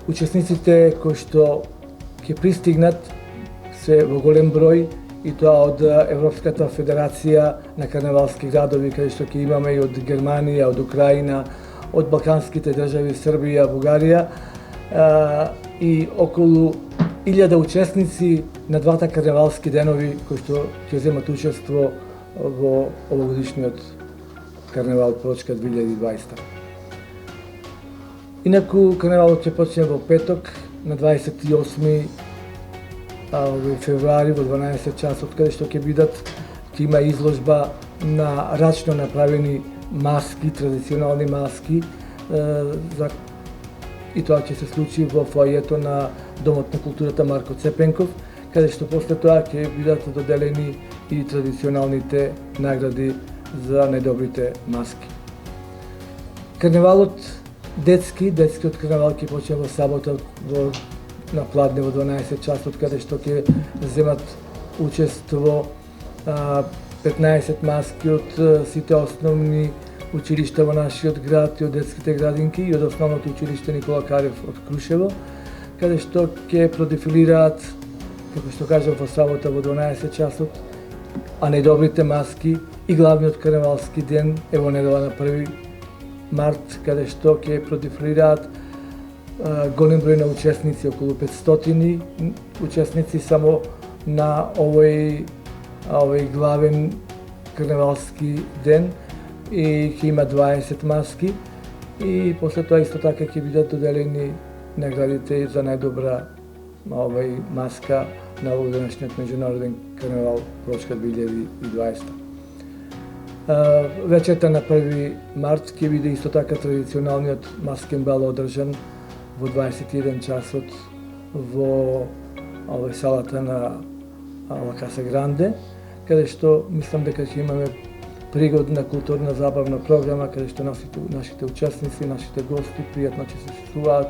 учесниците кои што ќе пристигнат се во голем број и тоа од Европската федерација на карневалски градови, каде што ќе имаме и од Германија, од Украина, од балканските држави Србија, Бугарија и околу 1000 учесници на двата карневалски денови кои што ќе земат учество во овогодишниот карневал Прочка 2020. Инаку карневалот ќе почне во петок на 28 февруари во 12 часот, каде што ќе има изложба на рачно направени маски, традиционални маски, и тоа ќе се случи во фоајето на Домот на културата Марко Цепенков, каде што после тоа ќе бидат доделени и традиционалните награди за најдобрите маски. Карневалот детскиот карневал ќе почне во сабота на Пладне во 12 часот, каде што ќе земат учество 15 маски од сите основни училишта во нашиот град и од детските градинки и од основното училиште Никола Карев од Крушево, каде што ќе продефилираат, како што кажав, во сабота во 12 часот, а најдобрите маски и главниот карневалски ден е во недела на 1 март, каде што ќе продефилираат голем број на учесници, околу 500 учесници само на овој главен карневалски ден и ќе има 20 маски и после тоа исто така ќе бидат доделени наградите за најдобра маска на овогодишниот меѓународен карневал Прочка 2020. Вечерта на 1 март ќе биде исто така традиционалниот маскен бал одржан во 21 часот во салата на Ла Каса Гранде, каде што мислам дека ќе имаме пригодна културна забавна програма, каде што нашите учесници, нашите гости пријатно ќе се чувствуваат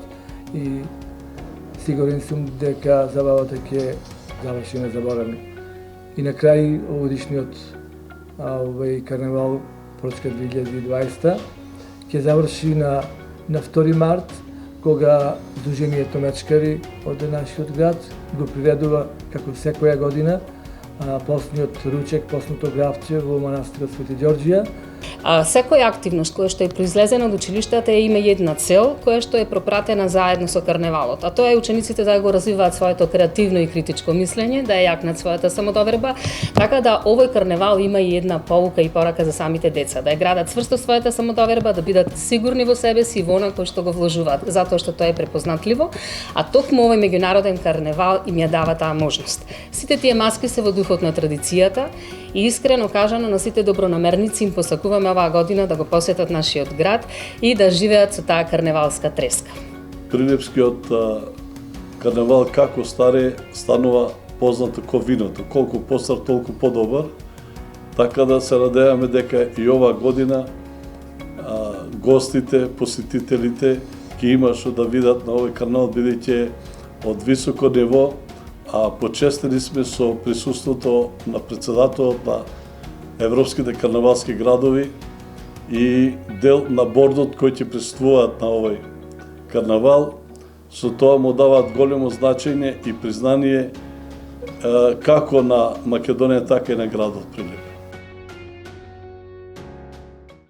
и сигурен сум дека забавата ќе заврши незаборавно. И на крај овогодишниот карневал Прочка 2020 ќе заврши на 2 март, кога Сдруженијето мечкари од нашиот град го приредува како секоја година постниот ручек, постното гравче во манастирот Свети Ѓорѓија. Секоја активност која што е произлезена од училиштата има една цел, која што е пропратена заедно со карневалот, а тоа е учениците да го развиваат своето креативно и критичко мислење, да ја јакнат својата самодоверба, така да овој карневал има и една поука и порака за самите деца, да ја градат цврсто својата самодоверба, да бидат сигурни во себе си и во она кој што го вложуваат, затоа што тоа е препознатливо, а токму овој меѓународен карневал им ја дава таа можност. Сите тие маски се во духот на традицијата и искрено кажано на сите добронамерници им посакуваме оваа година да го посетат нашиот град и да живеат со таа карневалска треска. Прилепскиот карневал како старе станува познато ко виното, колку постар толку подобар, така да се надеваме дека и оваа година гостите, посетителите ќе имат што да видат на овој карневал, бидејќи од високо ниво, а почестени сме со присуството на председателот на Европските карневалски градови и дел на бордот кој ќе присуствуваат на овој карневал. Со тоа му даваат големо значење и признание како на Македонија, така и на градот Прилеп.